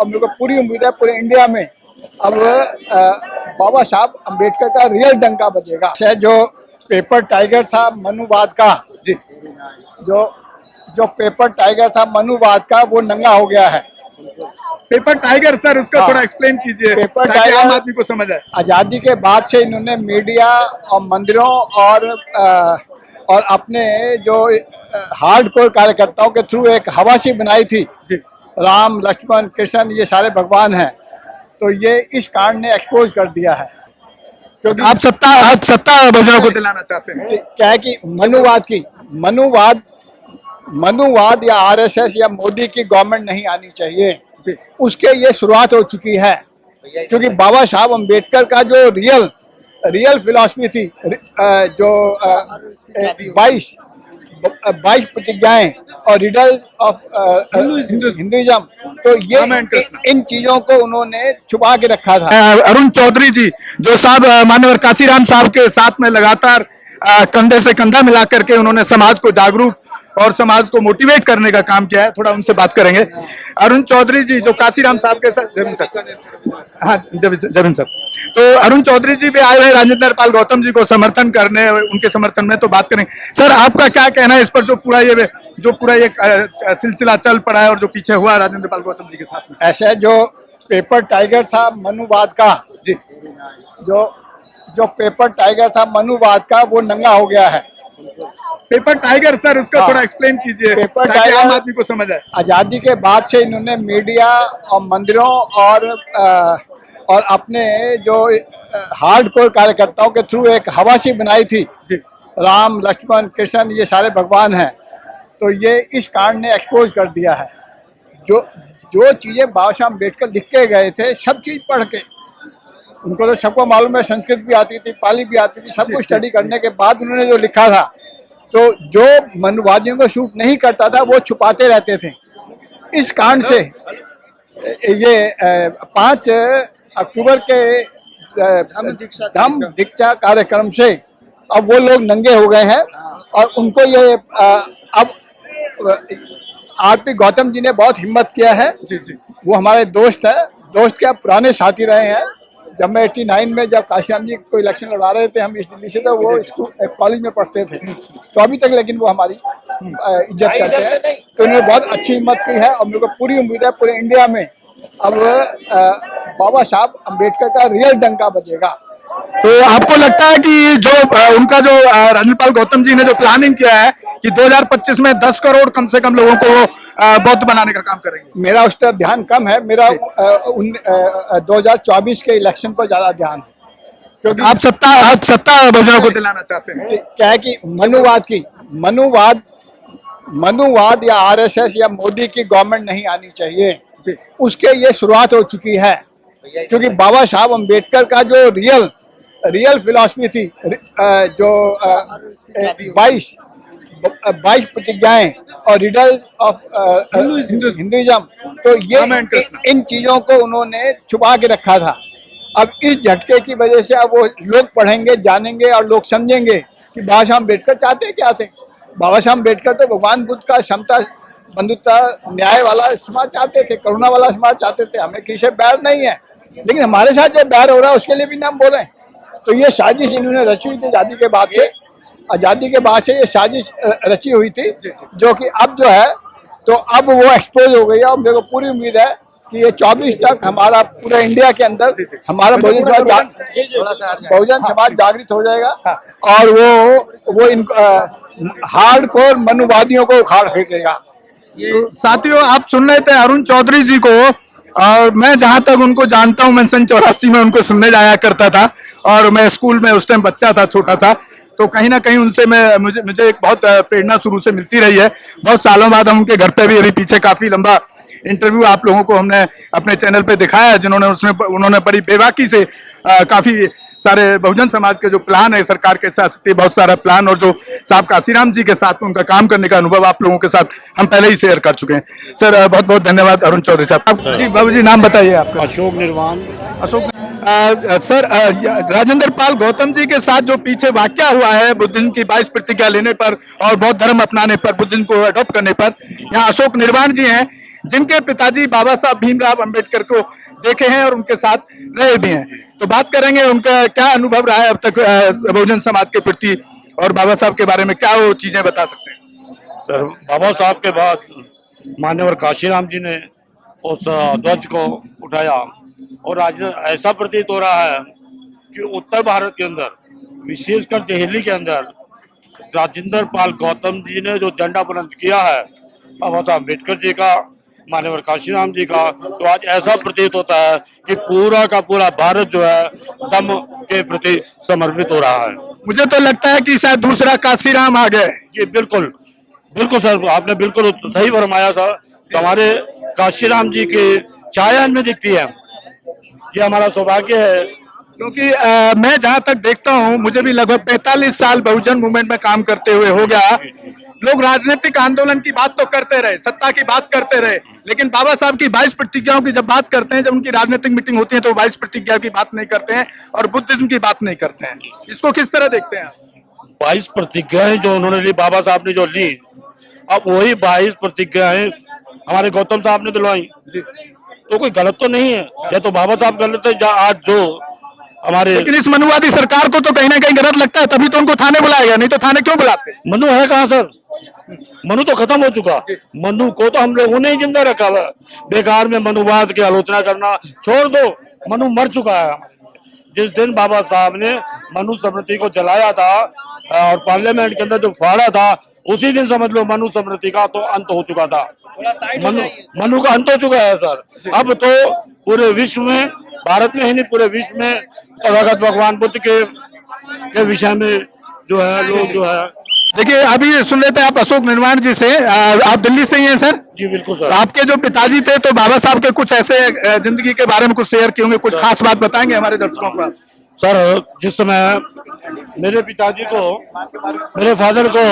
और मेरे को पूरी उम्मीद है पूरे इंडिया में अब बाबा साहब अम्बेडकर का रियल डंका बजेगा। जो पेपर टाइगर था मनुवाद का, जी, जो पेपर टाइगर था मनुवाद का, वो नंगा हो गया है। पेपर टाइगर सर, उसका थोड़ा एक्सप्लेन कीजिए पेपर ताकि आम टाइगर आदमी को समझ आए। आज़ादी के बाद से इन्होंने मीडिया और मंदिरों और अपने जो हार्डकोर कार्यकर्ताओं के थ्रू एक हवासी बनाई थी। जी, राम लक्ष्मण कृष्ण ये सारे भगवान हैं, तो ये इस कांड ने एक्सपोज कर दिया है। क्योंकि आप सत्ता बहुजनों को दिलाना चाहते हैं। क्या है कि मनुवाद या आरएसएस या मोदी की गवर्नमेंट नहीं आनी चाहिए, जी, उसके ये शुरुआत हो चुकी है। क्योंकि बाबा साहब अम्बेडकर का जो रियल फिलॉसफी थी, जो 22 प्रतिज्ञाएं और रिडल ऑफ हिंदुइज्म, तो ये इन चीजों को उन्होंने छुपा के रखा था। अरुण चौधरी जी, जो साहब मान्यवर काशीराम साहब के साथ में लगातार कंधे से कंधा मिला करके उन्होंने समाज को जागरूक और समाज को मोटिवेट करने का काम किया है, थोड़ा उनसे बात करेंगे। अरुण चौधरी जी जो काशीराम साहब के साथ, हाँ जमीन सर, तो अरुण चौधरी जी भी आए हुए राजेंद्र पाल गौतम जी को समर्थन करने, उनके समर्थन में तो बात करेंगे। सर आपका क्या कहना है इस पर, जो पूरा ये सिलसिला चल पड़ा है और जो पीछे हुआ राजेंद्र पाल गौतम जी के साथ में? ऐसे जो पेपर टाइगर था मनुवाद का, जी, जो पेपर टाइगर था मनुवाद का, वो नंगा हो गया है। पेपर टाइगर सर, उसका थोड़ा एक्सप्लेन कीजिए पेपर ताकि टाइगर आम आदमी को समझ आए। आज़ादी के बाद से इन्होंने मीडिया और मंदिरों और अपने जो हार्डकोर कार्यकर्ताओं के थ्रू एक हवासी बनाई थी। जी, राम लक्ष्मण कृष्ण ये सारे भगवान हैं, तो ये इस कांड ने एक्सपोज कर दिया है। जो चीज़ें बाबा साहब अम्बेडकर लिख के गए थे, सब चीज़ पढ़ के, उनको तो सबको मालूम है, संस्कृत भी आती थी, पाली भी आती थी, सब कुछ स्टडी करने के बाद उन्होंने जो लिखा था, तो जो मनुवादियों को शूट नहीं करता था वो छुपाते रहते थे। इस कांड से ये 5 अक्टूबर के धम्म दीक्षा कार्यक्रम से अब वो लोग नंगे हो गए हैं। और उनको ये अब आरपी गौतम जी ने बहुत हिम्मत किया है। जी, जी, वो हमारे दोस्त के पुराने साथी रहे हैं। जब मैं 89 में जब काशीराम जी को इलेक्शन लड़ा रहे थे हम इस दिल्ली से, तो वो स्कूल कॉलेज में पढ़ते थे, तो अभी तक लेकिन वो हमारी इज्जत करते हैं। तो उन्होंने बहुत अच्छी हिम्मत की है और मेरे को पूरी उम्मीद है पूरे इंडिया में अब बाबा साहब अम्बेडकर का रियल डंका बजेगा। तो आपको लगता है कि जो उनका जो राजेंद्र पाल गौतम जी ने जो प्लानिंग किया है कि 2025 में 10 करोड़ कम से कम लोगों को बौद्ध बनाने का काम करेंगे? मेरा उस पर ध्यान कम है, मेरा 2024 के इलेक्शन पर ज्यादा ध्यान है। क्योंकि आप सत्ता बहुजनों को दिलाना चाहते हैं। क्या है कि मनुवाद या आरएसएस या मोदी की गवर्नमेंट नहीं आनी चाहिए, उसके ये शुरुआत हो चुकी है। क्योंकि बाबा साहब अम्बेडकर का जो रियल फिलॉसफी थी, जो 22 प्रतिज्ञाएं और रिडल ऑफ हिंदुइज्म, तो ये इन चीजों को उन्होंने छुपा के रखा था। अब इस झटके की वजह से अब वो लोग पढ़ेंगे, जानेंगे और लोग समझेंगे कि बाबा साहब अम्बेडकर चाहते क्या थे। बाबा साहब अम्बेडकर तो भगवान बुद्ध का समता, बंधुता, न्याय वाला समाज चाहते थे, करुणा वाला समाज चाहते थे। हमें किसी से बैर नहीं है, लेकिन हमारे साथ जो बैर हो रहा है उसके लिए भी नाम बोले। तो ये साजिश इन्होंने रची हुई थी आज़ादी के बाद से ये साजिश रची हुई थी, जो कि अब जो है तो अब वो एक्सपोज हो गई है। और मेरे को पूरी उम्मीद है कि ये 24 तक हमारा पूरा इंडिया के अंदर हमारा बहुजन समाज जागृत हो जाएगा और वो इन हार्डकोर मनुवादियों को उखाड़ फेंकेगा। साथियों, आप सुन रहे थे अरुण चौधरी जी को, और मैं जहां तक उनको जानता हूं, मैं सन 84 में उनको सुनने जाया करता था और मैं स्कूल में उस टाइम बच्चा था, छोटा सा, तो कहीं ना कहीं उनसे मुझे एक बहुत प्रेरणा शुरू से मिलती रही है। बहुत सालों बाद हम उनके घर पे भी, अभी पीछे काफी लंबा इंटरव्यू आप लोगों को हमने अपने चैनल पे दिखाया, उन्होंने बड़ी बेबाकी से काफी सारे बहुजन समाज के जो प्लान है सरकार के साथ, बहुत सारा प्लान, और जो साहब काशीराम जी के साथ उनका काम करने का अनुभव आप लोगों के साथ हम पहले ही शेयर कर चुके हैं। सर बहुत बहुत धन्यवाद अरुण चौधरी साहब। जी बाबू जी, नाम बताइए आपका? अशोक निर्वाण। अशोक सर, राजेंद्र पाल गौतम जी के साथ जो पीछे वाकया हुआ है बुद्धिज्म की 22 प्रतिज्ञा लेने पर और बौद्ध धर्म अपनाने पर, बुद्धिज्म को अडॉप्ट करने पर, यहाँ अशोक निर्वाण जी हैं जिनके पिताजी बाबा साहब भीमराव अंबेडकर को देखे हैं और उनके साथ रहे भी हैं। तो बात करेंगे उनका क्या अनुभव रहा है अब तक बहुजन समाज के प्रति, और बाबा साहब के बारे में क्या वो चीजें बता सकते हैं। सर, बाबा साहब के बाद मान्यवर काशीराम जी ने उस ध्वज को उठाया और आज ऐसा प्रतीत हो रहा है कि उत्तर भारत के अंदर, विशेषकर दिल्ली के अंदर, राजेंद्र पाल गौतम जी ने जो झंडा बुलंद किया है बाबा साहब अम्बेडकर जी का, मान्यवर काशीराम जी का, तो आज ऐसा प्रतीत होता है कि पूरा का पूरा भारत जो है दम के प्रति समर्पित हो रहा है। मुझे तो लगता है कि शायद दूसरा काशीराम आ गए। जी बिल्कुल बिल्कुल सर, आपने बिल्कुल सही फरमाया सर। हमारे काशीराम जी की छाया में दिखती है, ये हमारा सौभाग्य है। क्योंकि मैं जहां तक देखता हूं, मुझे भी लगभग 45 साल बहुजन मूवमेंट में काम करते हुए हो गया। लोग राजनीतिक आंदोलन की बात तो करते रहे, सत्ता की बात करते रहे, लेकिन बाबा साहब की 22 प्रतिज्ञाओं की जब बात करते हैं, जब उनकी राजनीतिक मीटिंग होती है तो 22 प्रतिज्ञा की बात नहीं करते हैं और बुद्धिज्म की बात नहीं करते हैं। इसको किस तरह देखते हैं आप? 22 प्रतिज्ञाएं जो उन्होंने ली, बाबा साहब ने जो ली, अब वही 22 प्रतिज्ञाएं हमारे गौतम साहब ने दिलवाई। तो कोई गलत तो नहीं है, या तो बाबा साहब गलत है, या आज जो हमारे, लेकिन इस मनुवादी सरकार को तो कहीं ना कहीं गलत लगता है, तभी तो उनको थाने बुलाया गया, नहीं तो थाने क्यों बुलाते? मनु है कहाँ सर? मनु तो खत्म हो चुका। मनु को तो हम लोगों ने ही जिंदा रखा हुआ। बेकार में मनुवाद की आलोचना करना छोड़ दो, मनु मर चुका है। जिस दिन बाबा साहब ने मनु स्मृति को जलाया था और पार्लियामेंट के अंदर जो फाड़ा था, उसी दिन समझ लो मनु स्मृति का तो अंत हो चुका था। मनु का अंत हो चुका है सर। अब तो पूरे विश्व में, भारत में ही नहीं पूरे विश्व में तथागत भगवान बुद्ध के विषय में जो है लोग जो है। देखिए, अभी सुन रहे थे आप अशोक निर्माण जी से। आप दिल्ली से ही हैं सर? जी बिल्कुल सर। आपके जो पिताजी थे, तो बाबा साहब के कुछ ऐसे जिंदगी के बारे में कुछ शेयर किए होंगे, कुछ खास बात बताएंगे हमारे दर्शकों को? सर, जिस समय मेरे पिताजी को, मेरे फादर को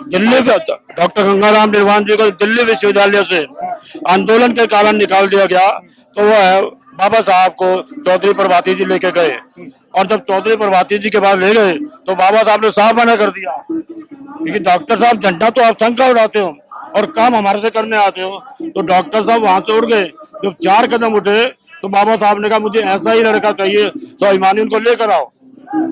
दिल्ली से, डॉक्टर गंगाराम निर्वाण जी को दिल्ली विश्वविद्यालय से आंदोलन के कारण निकाल दिया गया, तो वह बाबा साहब को चौधरी प्रभाती जी लेके गए, और जब चौधरी प्रभाती जी के पास ले गए तो बाबा साहब ने साफ मना कर दिया, क्योंकि डॉक्टर साहब झंडा तो आप संघ का उड़ाते हो और काम हमारे से करने आते हो। तो डॉक्टर साहब वहां से उड़ गए। जब 4 कदम उठे तो बाबा साहब ने कहा मुझे ऐसा ही लड़का चाहिए, स्वाभिमानी उनको लेकर आओ।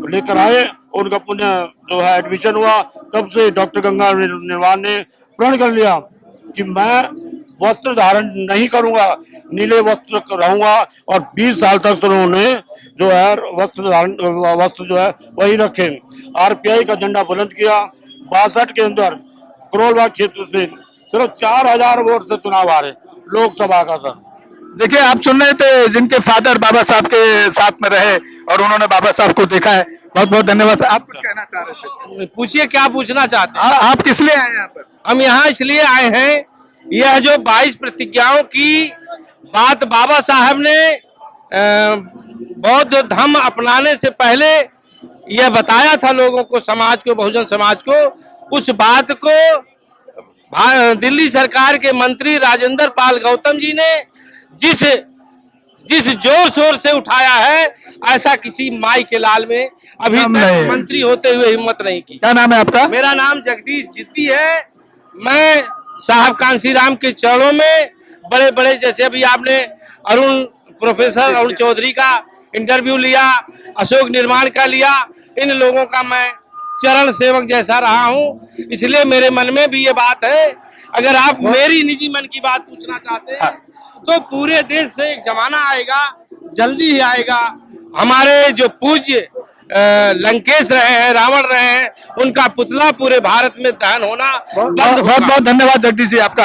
लेकर आए, उनका पुनः जो है एडमिशन हुआ। तब से डॉक्टर गंगा निर्वाण ने प्रण कर लिया कि मैं वस्त्र धारण नहीं करूंगा, नीले वस्त्र रहूंगा, और 20 साल तक उन्होंने जो है वस्त्र जो है वही रखे। आरपीआई का झंडा बुलंद किया। 62 के अंदर करोलबाग क्षेत्र से सिर्फ 4000 वोट से चुनाव हारे लोकसभा का सर। देखिए, आप सुन रहे थे जिनके फादर बाबा साहब के साथ में रहे और उन्होंने बाबा साहब को देखा है। बहुत बहुत धन्यवाद। आप कुछ कहना चाह रहे थे? पूछिए, क्या पूछना चाहते हैं? आप किस लिए आए यहाँ पर? हम यहाँ इसलिए आए हैं, यह जो 22 प्रतिज्ञाओं की बात बाबा साहब ने बौद्ध धर्म अपनाने से पहले यह बताया था लोगों को, समाज को, बहुजन समाज को, उस बात को दिल्ली सरकार के मंत्री राजेंद्र पाल गौतम जी ने जिस जोर शोर से उठाया है, ऐसा किसी माई के लाल में अभी तक मंत्री होते हुए हिम्मत नहीं की। क्या नाम है आपका? मेरा नाम जगदीश जिद्दी है। मैं साहब कांशीराम के चरणों में बड़े बड़े, जैसे अभी आपने प्रोफेसर अरुण चौधरी का इंटरव्यू लिया, अशोक निर्माण का लिया, इन लोगों का मैं चरण सेवक जैसा रहा हूं। इसलिए मेरे मन में भी ये बात है। अगर आप मेरी निजी मन की बात पूछना चाहते हैं तो पूरे देश से एक जमाना आएगा, जल्दी ही आएगा, हमारे जो पूज्य लंकेश रहे हैं, रावण रहे हैं, उनका पुतला पूरे भारत में दहन होना। बहुत बहुत धन्यवाद जगदीश जी आपका।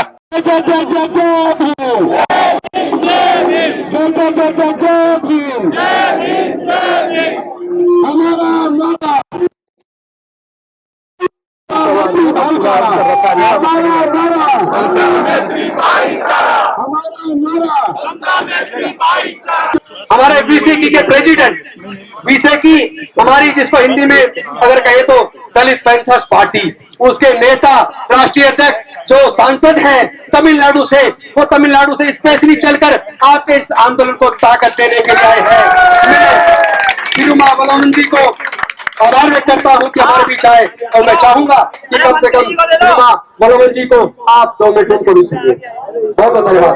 हमारे बीसीकी के प्रेसिडेंट, बीसीकी हमारी जिसको हिंदी में अगर कहे तो दलित पैंथर्स पार्टी, उसके नेता, राष्ट्रीय अध्यक्ष जो सांसद हैं तमिलनाडु से, वो तमिलनाडु से स्पेशली चलकर आपके इस आंदोलन को ताकत देने के लिए आए हैं। मैं तिरुमावलवन जी को आभार व्यक्त करता हूँ कि हमारे बीच आए, और मैं चाहूंगा कि कम से कम मनोहर जी को आप 2 मिनट उनको भी सुनिए। बहुत बहुत धन्यवाद।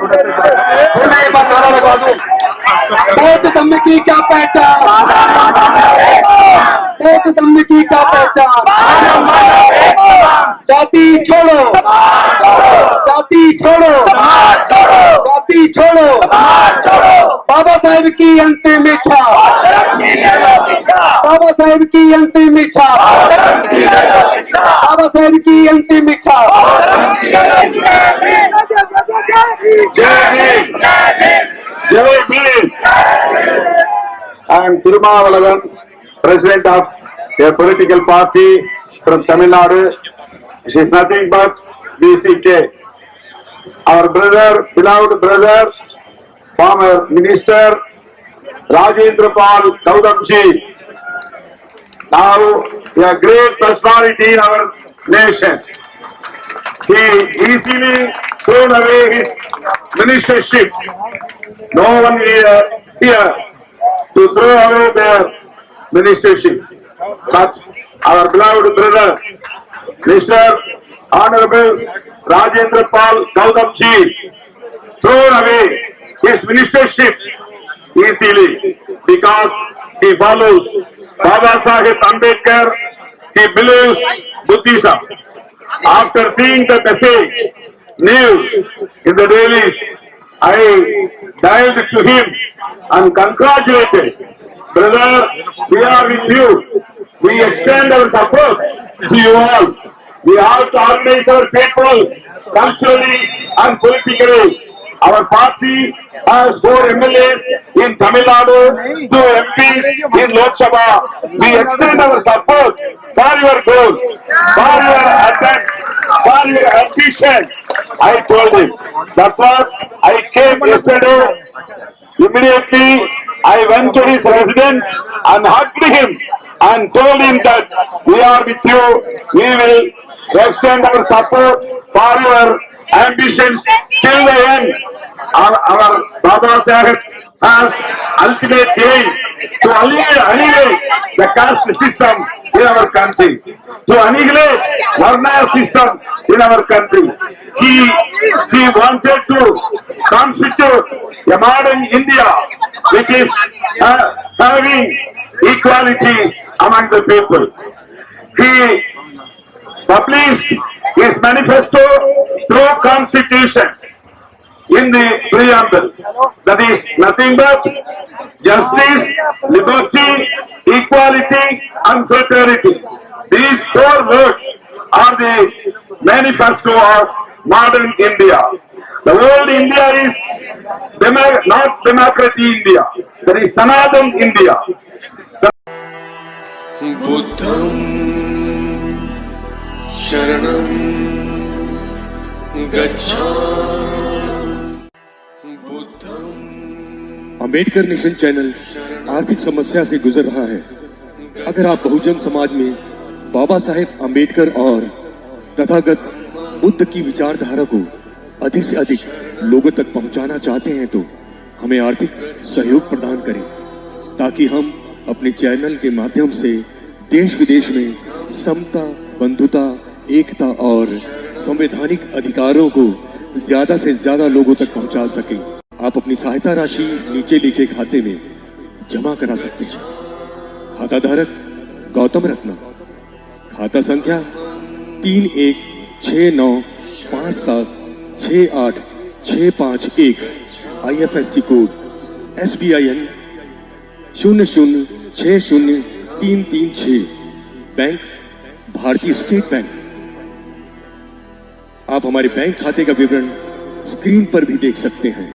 फिर मैं एक बार नारा लगवा दूं, बौद्ध धम्म की क्या पहचान, बौद्ध धम्म की क्या पहचान, जाति छोड़ो, जाति छोड़ो, जाति छोड़ो, बाबा साहेब की अंतिम इच्छा, बाबा साहेब की अंतिम इच्छा, बाबा साहेब की अंतिम इच्छा। जय Bhim. I am Thirumavalagan, president of a political party from Tamil Nadu. It is nothing but BCK. Our brother, beloved brother, former minister Rajendra Pal Gaudamji, now a great personality in our nation. He easily thrown away his ministership. No one here to throw away their ministership. But our beloved brother, Mr. Honorable Rajendra Pal Gaudamji, thrown away his ministership easily because he follows Baba Saheb Ambedkar. He believes Buddhism. After seeing the message, news in the dailies, I dialed to him and congratulated. Brother, we are with you. We extend our support to you all. We have to organize our people culturally and politically. Our party has 4 MLAs in Tamil Nadu, 2 MPs in Lok Sabha. We extend our support for your goal, for your attempt, for your ambition. I told him. That's what I came yesterday. Immediately, I went to his residence and hugged him and told him that we are with you. We will extend our support for your ambitions till the end. Our Baba Saheb has ultimate aim to annihilate the caste system in our country, to annihilate Varna system in our country. He wanted to constitute a modern India which is having equality among the people. He published his manifesto through constitution in the preamble. That is nothing but justice, liberty, equality and fraternity. These 4 words are the manifesto of modern India. The old India is not democratic India. That is Sanatan India. बुद्धं शरणं गच्छामि। Ambedkar nation channel आर्थिक समस्या से गुजर रहा है। अगर आप बहुजन समाज में बाबा साहेब अंबेडकर और तथागत बुद्ध की विचारधारा को अधिक से अधिक लोगों तक पहुंचाना चाहते हैं तो हमें आर्थिक सहयोग प्रदान करें, ताकि हम अपने चैनल के माध्यम से देश विदेश में समता, बंधुता, एकता और संवैधानिक अधिकारों को ज्यादा से ज्यादा लोगों तक पहुंचा सकें। आप अपनी सहायता राशि नीचे लिखे खाते में जमा करा सकते हैं। खाता धारक गौतम रत्ना, खाता संख्या 3169576865 IFSC कोड SBIN 0060336, बैंक भारतीय स्टेट बैंक। आप हमारे बैंक खाते का विवरण स्क्रीन पर भी देख सकते हैं।